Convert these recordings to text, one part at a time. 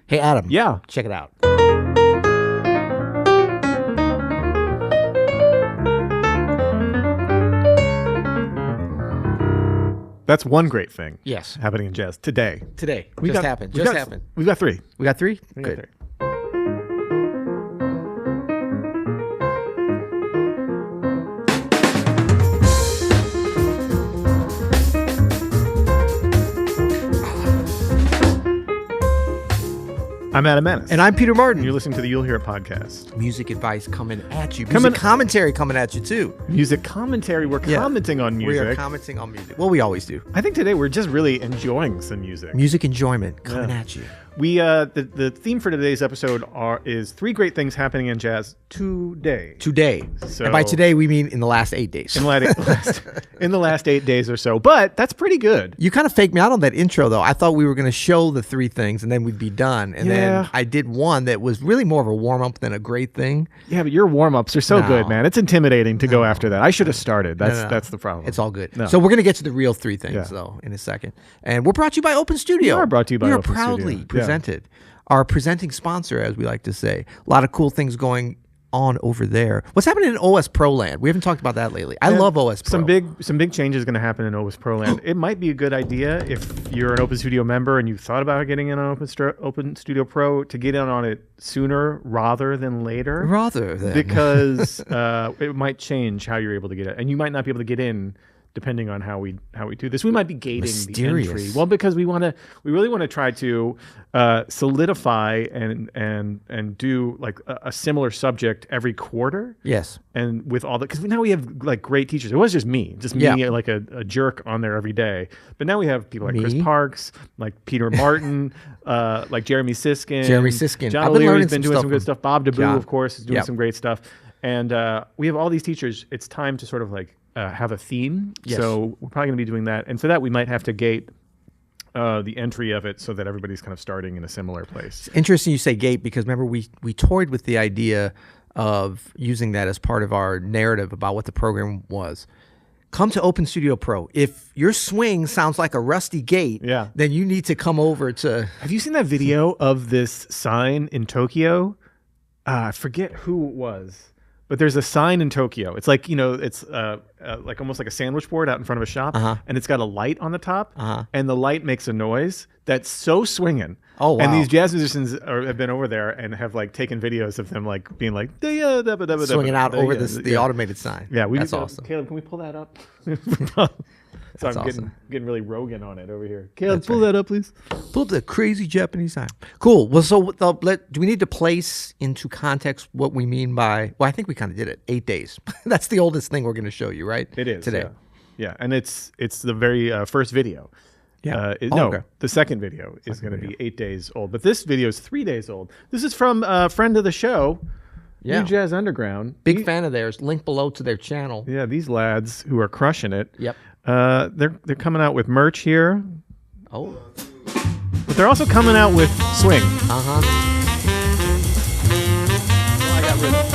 Hey, Adam. Yeah. Check it out. That's one great thing. Yes. Happening in jazz today. Today. We've Just got- happened. we've Just got- happened. We've got three. We got three? We got Good. three. I'm Adam Menace. And I'm Peter Martin. You're listening to the You'll Hear It podcast. Music advice coming at you. Music commentary coming at you, too. Music commentary. We're commenting on music. We are commenting on music. Well, we always do. I think today we're just really enjoying some music. Music enjoyment coming at you. We the theme for today's episode is three great things happening in jazz today. Today. So- And by today, we mean in the last 8 days. In the last 8 days or so. But that's pretty good. You kind of faked me out on that intro, though. I thought we were going to show the three things and then we'd be done. And then I did one that was really more of a warm-up than a great thing. Yeah, but your warm-ups are so good, man. It's intimidating to go after that. I should have started. No. That's the problem. It's all good. No. So we're going to get to the real three things, though, in a second. And we're brought to you by Open Studio. We are brought to you by We are Open Studio. proudly Yeah. presented. Our presenting sponsor, as we like to say. A lot of cool things going on over there. What's happening in OS Pro land? We haven't talked about that lately. I love OS Pro. Some big changes going to happen in OS Pro land. It might be a good idea if you're an Open Studio member and you thought about getting in on Open Studio Pro to get in on it sooner rather than later. Because it might change how you're able to get it, and you might not be able to get in depending on how we do this. We might be gating the entry. Well, because we really want to try to solidify and do like a similar subject every quarter. Yes. And with all that, because now we have like great teachers. It was just me like a jerk on there every day. But now we have people like Chris Parks, like Peter Martin, like Jeremy Siskin. John O'Leary's been doing some good stuff. Bob DeBoo, of course, is doing some great stuff. And we have all these teachers. It's time to sort of like have a theme. Yes. So we're probably going to be doing that. And for that, we might have to gate the entry of it so that everybody's kind of starting in a similar place. It's interesting you say gate because remember we toyed with the idea of using that as part of our narrative about what the program was. Come to Open Studio Pro. If your swing sounds like a rusty gate, then you need to come over to... Have you seen that video of this sign in Tokyo? I forget who it was. But there's a sign in Tokyo. It's like, it's like almost like a sandwich board out in front of a shop. And it's got a light on the top. And the light makes a noise that's so swinging. Oh, wow. And these jazz musicians have been over there and have like taken videos of them like being like... swinging out over the automated sign. Yeah. That's awesome. Caleb, can we pull that up? So That's I'm awesome. getting really Rogan on it over here. Caleb, pull that up, please. Pull up the crazy Japanese sign. Cool. Well, so do we need to place into context what we mean by? Well, I think we kind of did it. 8 days. That's the oldest thing we're going to show you, right? It is today. Yeah, and it's the very first video. Yeah. The second video is going to be 8 days old, but this video is 3 days old. This is from a friend of the show. New Jazz Underground. Big fan of theirs. Link below to their channel. Yeah, these lads who are crushing it. Yep. They're coming out with merch here. Oh. But they're also coming out with swing. Uh-huh. Oh, I got rhythm.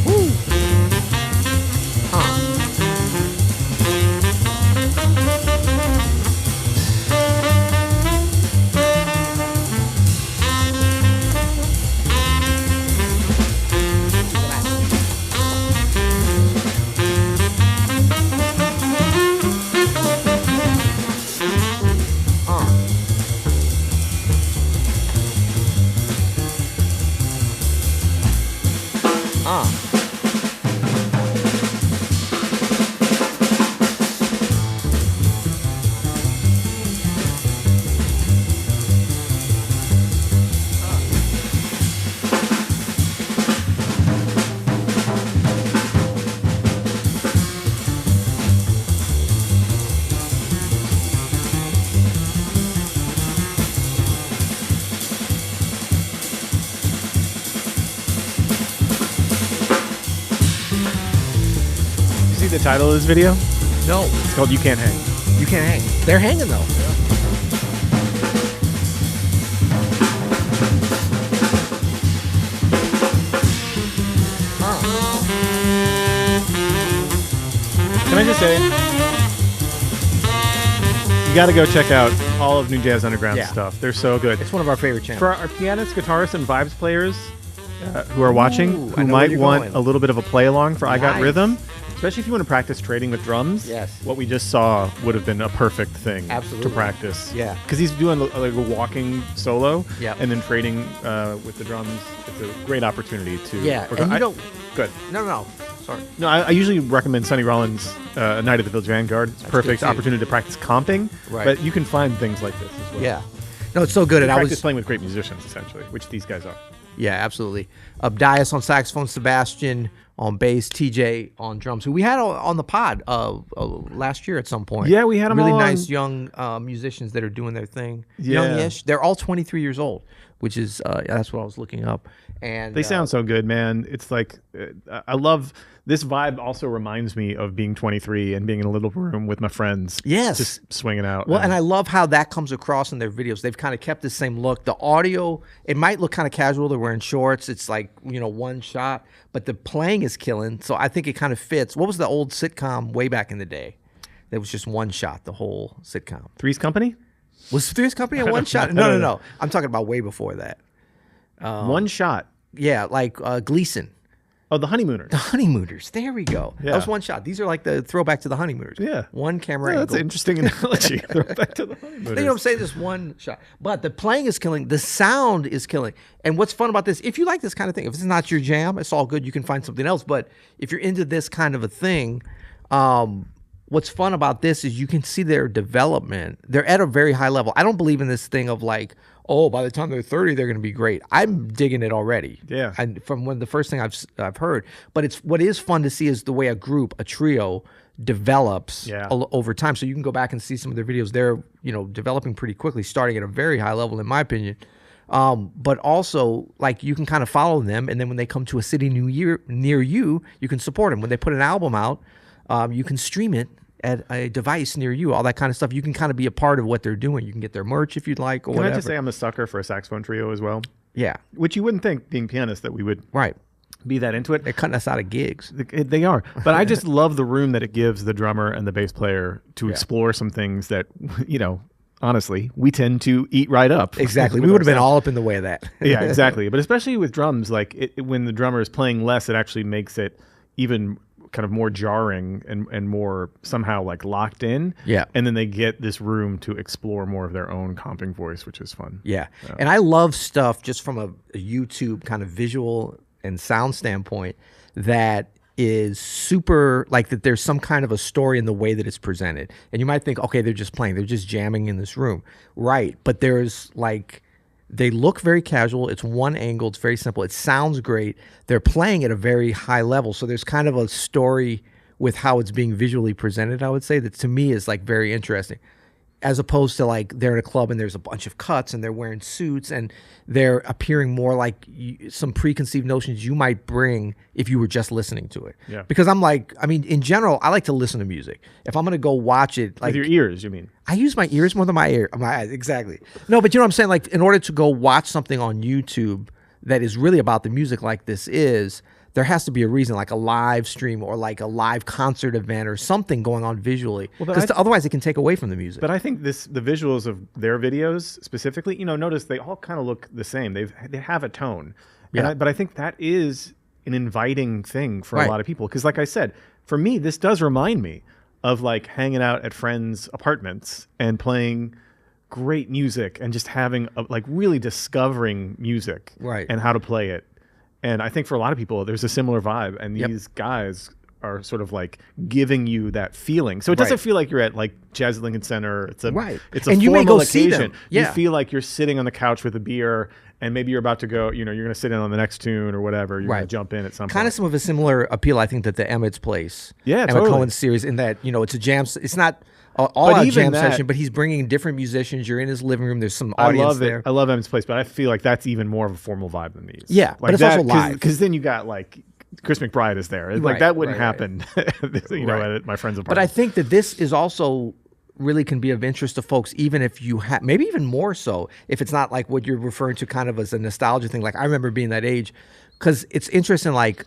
Woo. The title of this video? No. It's called You Can't Hang. You can't hang. They're hanging, though. Can I just say, You got to go check out all of New Jazz Underground stuff. They're so good. It's one of our favorite channels. For our pianists, guitarists, and vibes players who are watching, who might want a little bit of a play along for I Got Rhythm, especially if you want to practice trading with drums, what we just saw would have been a perfect thing to practice. Yeah. Because he's doing like a walking solo and then trading with the drums. It's a great opportunity to... Yeah, and you don't... Good. No. Sorry. No, I usually recommend Sonny Rollins' Night at the Village Vanguard. It's a perfect opportunity to practice comping, but you can find things like this as well. Yeah. No, it's so good. And I was playing with great musicians, essentially, which these guys are. Yeah, absolutely. Dias on saxophone, Sebastian on bass, TJ on drums, who we had on the pod last year at some point. Yeah, we had them really all nice young musicians that are doing their thing. Youngish. They're all 23 years old, which is that's what I was looking up. And they sound so good, man. It's like I love this vibe. Also reminds me of being 23 and being in a little room with my friends. Yes, just swinging out. Well, and I love how that comes across in their videos. They've kind of kept the same look. The audio, it might look kind of casual. They're wearing shorts. It's like one shot, but the playing is killing. So I think it kind of fits. What was the old sitcom way back in the day? That was just one shot. The whole sitcom. Three's Company. Was Three's Company a one shot? No. I'm talking about way before that. One shot. Yeah, like Gleason. Oh, the Honeymooners. The Honeymooners. There we go. Yeah. That was one shot. These are like the throwback to the Honeymooners. Yeah. One camera angle. That's an interesting analogy. Throwback to the Honeymooners. You know what I'm saying? This one shot. But the playing is killing. The sound is killing. And what's fun about this, if you like this kind of thing, if it's not your jam, it's all good. You can find something else. But if you're into this kind of a thing, what's fun about this is you can see their development. They're at a very high level. I don't believe in this thing of like, oh, by the time they're 30, they're going to be great. I'm digging it already. Yeah. And from the first thing I've heard. But what is fun to see is the way a group, a trio, develops over time. So you can go back and see some of their videos. They're developing pretty quickly, starting at a very high level, in my opinion. But also, like, you can kind of follow them, and then when they come to a city near you, you can support them. When they put an album out, you can stream it at a device near you, all that kind of stuff. You can kind of be a part of what they're doing. You can get their merch if you'd like, or whatever. Can I just say I'm a sucker for a saxophone trio as well? Yeah. Which you wouldn't think, being pianists, that we would be that into it. They're cutting us out of gigs. They are. But I just love the room that it gives the drummer and the bass player to explore some things that, honestly, we tend to eat right up. Exactly. We would have been all up in the way of that. Yeah, exactly. But especially with drums, like when the drummer is playing less, it actually makes it even kind of more jarring and more somehow like locked in. Yeah. And then they get this room to explore more of their own comping voice, which is fun. Yeah. And I love stuff just from a YouTube kind of visual and sound standpoint that is super, like, that there's some kind of a story in the way that it's presented. And you might think, okay, they're just playing, they're just jamming in this room. Right. But there's like, they look very casual. It's one angle. It's very simple. It sounds great. They're playing at a very high level. So there's kind of a story with how it's being visually presented, I would say, that to me is like very interesting. As opposed to like they're in a club and there's a bunch of cuts and they're wearing suits and they're appearing more like some preconceived notions you might bring if you were just listening to it. Yeah. Because I'm like, I mean, in general, I like to listen to music. If I'm going to go watch it, like with your ears, you mean? I use my ears more than my eyes. Exactly. No, but you know what I'm saying? Like, in order to go watch something on YouTube that is really about the music like this is, there has to be a reason, like a live stream or like a live concert event or something going on visually. Because otherwise it can take away from the music. But I think the visuals of their videos specifically, notice they all kind of look the same. They have a tone. Yeah. But I think that is an inviting thing for a lot of people. Because like I said, for me, this does remind me of like hanging out at friends' apartments and playing great music and just having like really discovering music and how to play it. And I think for a lot of people, there's a similar vibe. And these guys are sort of like giving you that feeling. So it doesn't feel like you're at like Jazz at Lincoln Center. It's a it's a and you formal may go occasion. See them. Yeah. You feel like you're sitting on the couch with a beer and maybe you're about to go, you're going to sit in on the next tune or whatever. You're going to jump in at some point. Kind of some of a similar appeal, I think, that the Emmett's Place. Yeah, Emma totally. Cohen's series, in that, it's a jam. It's not all out jam session, but he's bringing different musicians. You're in his living room. There's some audience there. I love Emmett's Place, but I feel like that's even more of a formal vibe than these. Yeah, like but it's also live. Because then you got like Chris McBride is there. Like that wouldn't happen, at my friend's apartment. But I think that this is also really can be of interest to folks, even if you have, maybe even more so, if it's not like what you're referring to kind of as a nostalgia thing. Like, I remember being that age, because it's interesting, like,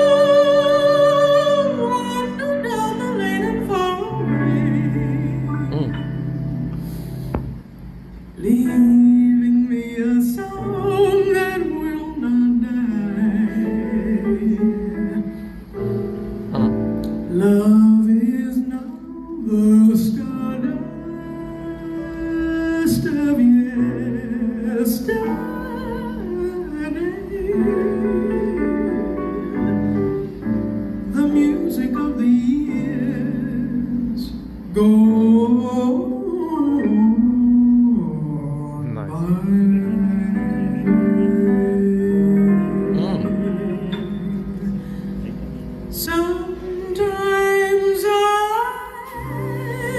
Oh, Sometimes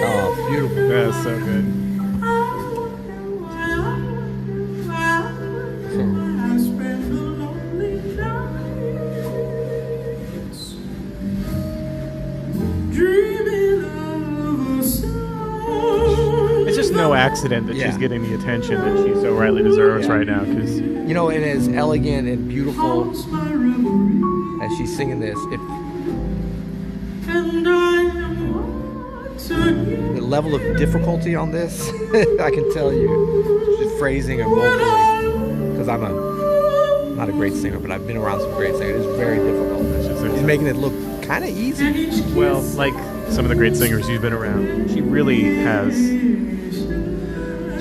Oh, beautiful. That's so good. I spend the lonely nights dreaming of a song. It's just no accident that Yeah. she's getting the attention that she so rightly deserves right now. Because You know, and as elegant and beautiful Calls my reverie, as she's singing this, and I am once again the level of difficulty on this, I can tell you, just phrasing and vocally, because I'm not a great singer, but I've been around some great singers. It's very difficult. He's making it look kind of easy. and each kiss well, like some of the great singers you've been around, she really has.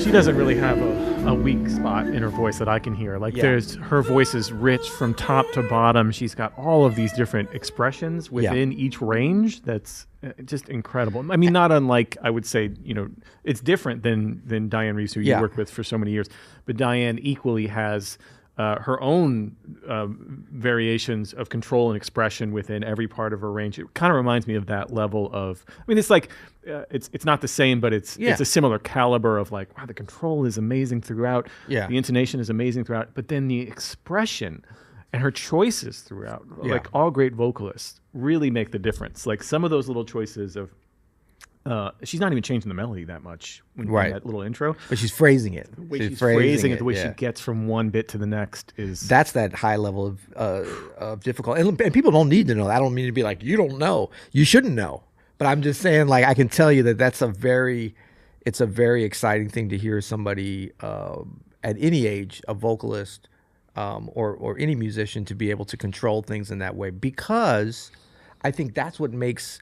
She doesn't really have a weak spot in her voice that I can hear. Like Yeah. her voice is rich from top to bottom. She's got all of these different expressions within each range. That's just incredible. I mean, not unlike, I would say, it's different than Diane Reeves, who you worked with for so many years. But Diane equally has her own variations of control and expression within every part of her range. It kind of reminds me of that level of, I mean, it's like, it's not the same, but it's a similar caliber of like, wow, the control is amazing throughout. Yeah. The intonation is amazing throughout, but then the expression and her choices throughout, like all great vocalists really make the difference. Like some of those little choices of, she's not even changing the melody that much when in that little intro. But she's phrasing it. The way she's phrasing it, the way she gets from one bit to the next is... That's that high level of difficulty. And people don't need to know. I don't mean to be like, you don't know. You shouldn't know. But I'm just saying, like, I can tell you that it's a very exciting thing to hear somebody at any age, a vocalist or any musician, to be able to control things in that way. Because I think that's what makes...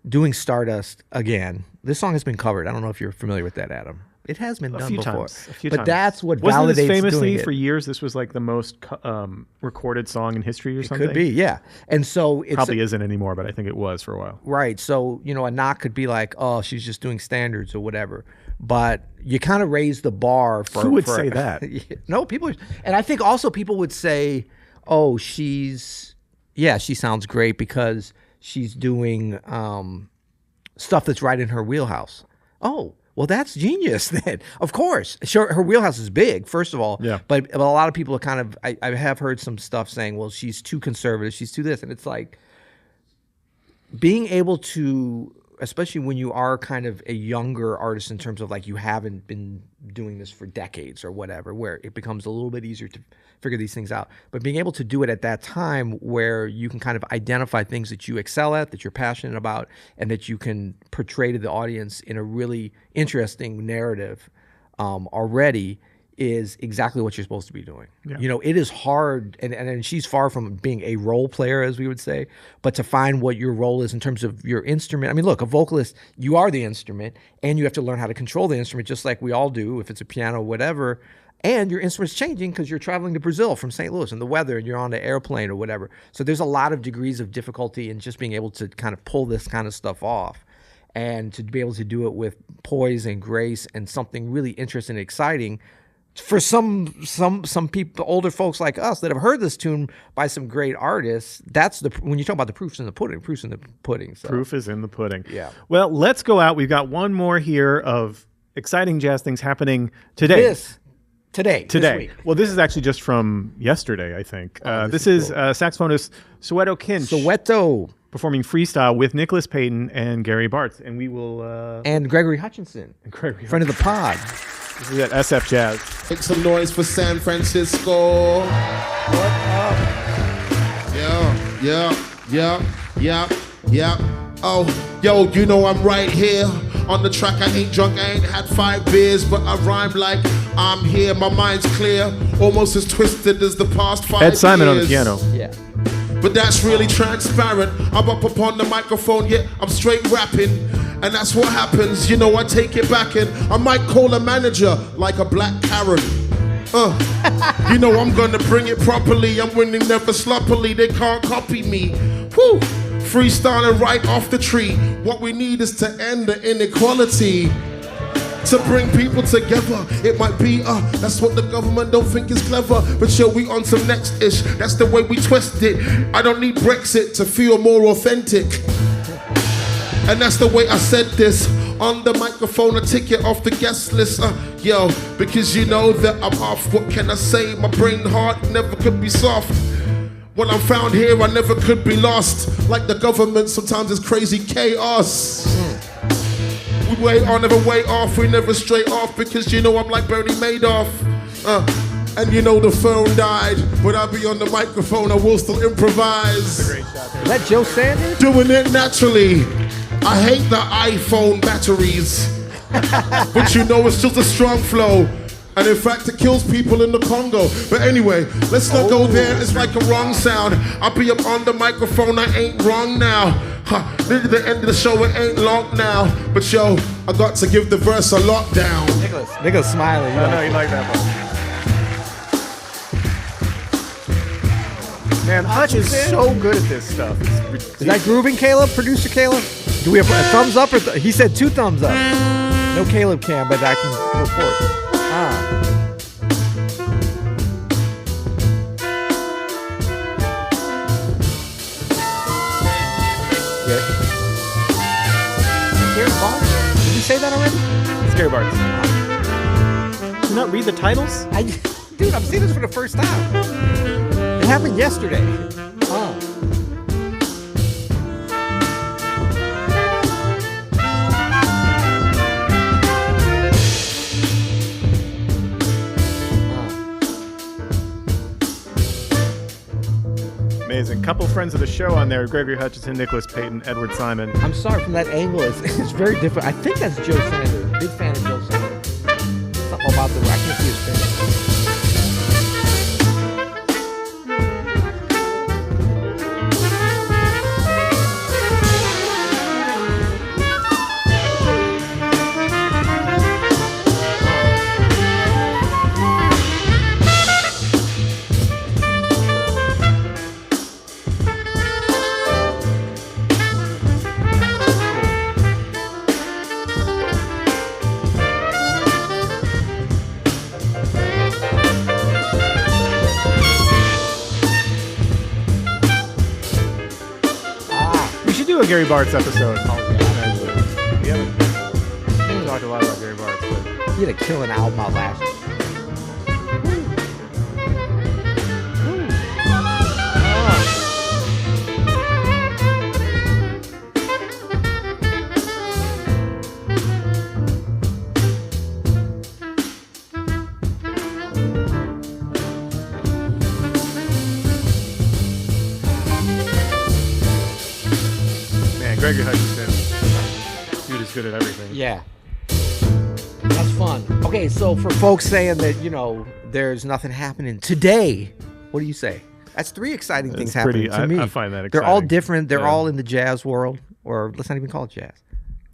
doing Stardust again. This song has been covered. I don't know if you're familiar with that, Adam. It has been done before. A few but times. that's what Wasn't validates this famously doing it. for years? This was like the most recorded song in history or something? Could be, yeah. And so it's Probably isn't anymore, but I think it was for a while. right. So, a knock could be like, oh, she's just doing standards or whatever. But you kind of raise the bar for... Who would say that? No, people... And I think also people would say, oh, she sounds great because she's doing stuff that's right in her wheelhouse. Oh, well, that's genius then. Of course. Sure, her wheelhouse is big, first of all. Yeah. But a lot of people are kind of... I have heard some stuff saying, well, she's too conservative, she's too this. And it's like being able to... especially when you are kind of a younger artist in terms of like you haven't been doing this for decades or whatever, where it becomes a little bit easier to figure these things out. But being able to do it at that time where you can kind of identify things that you excel at, that you're passionate about, and that you can portray to the audience in a really interesting narrative already is exactly what you're supposed to be doing. Yeah. It is hard, and she's far from being a role player, as we would say, but to find what your role is in terms of your instrument. I mean, look, a vocalist, you are the instrument, and you have to learn how to control the instrument just like we all do, if it's a piano or whatever, and your instrument's changing because you're traveling to Brazil from St. Louis and the weather, and you're on the airplane or whatever. So there's a lot of degrees of difficulty in just being able to kind of pull this kind of stuff off. And to be able to do it with poise and grace and something really interesting and exciting for some people, older folks like us that have heard this tune by some great artists. That's when you talk about the proof's in the pudding. Proof's in the pudding. So. Proof is in the pudding. Yeah. Well, let's go out. We've got one more here of exciting jazz things happening today. Today. This week. Well, this is actually just from yesterday, I think. This is saxophonist Soweto Kinch. Soweto. Performing freestyle with Nicholas Payton and Gary Bartz. And we will... and Gregory Hutchinson. Friend of the pod. This is at SF Jazz. Make some noise for San Francisco. What up? Yeah. Oh, yo, I'm right here. On the track, I ain't drunk, I ain't had 5 beers, but I rhyme like I'm here. My mind's clear, almost as twisted as the past 5 years. Ed Simon on the piano. Yeah. But that's really transparent. I'm up upon the microphone, yeah, I'm straight rapping. And that's what happens, I take it back and I might call a manager like a black Karen. I'm gonna bring it properly. I'm winning never sloppily, they can't copy me. Whew, freestyling right off the tree. What we need is to end the inequality. to bring people together. It might be that's what the government don't think is clever. But yo, we on some next ish. That's the way we twist it. I don't need Brexit to feel more authentic. And that's the way I said this. On the microphone, a ticket off the guest list. Yo, because you know that I'm off. What can I say? My brain heart never could be soft. When I'm found here, I never could be lost. Like the government, sometimes it's crazy chaos. We way on, never way off. We never straight off because you know I'm like Bernie Madoff. And you know the phone died, but I'll be on the microphone. I will still improvise. That's a great shot there. Is that Joe Sanders? Doing it naturally. I hate the iPhone batteries, but you know it's just a strong flow. And in fact, it kills people in the Congo. But anyway, let's not go there. It's like a wrong sound. I'll be up on the microphone. I ain't wrong now. This is the end of the show. It ain't long now. But yo, I got to give the verse a lockdown. Nicholas smiling. I know you like that one. Man, Hutch is so good at this stuff. Is that grooving, Caleb? Producer Caleb? Do we have a thumbs up? He said 2 thumbs up. No Caleb can, but I can report. Did you say that already? Scary Bards. Did you not read the titles? Dude, I'm seeing this for the first time. It happened yesterday. Amazing. Couple friends of the show on there: Gregory Hutchinson, Nicholas Payton, Edward Simon. I'm sorry, from that angle, it's very different. I think that's Joe Sanders. Big fan of Joe Sanders. Something about the I can't see his face. A Gary Bartz episode. We haven't talked a lot about Gary Bartz, but He had a killing album out last year. Gregory Hutchinson, dude is good at everything. Yeah. That's fun. Okay, so for folks saying that, there's nothing happening today, what do you say? That's 3 exciting things happening to me. I find that exciting. They're all different. They're all in the jazz world, or let's not even call it jazz.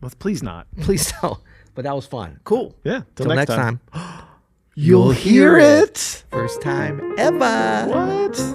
Let's please not. Please don't. But that was fun. Cool. Yeah. Till next time. You'll hear it. First time ever. What?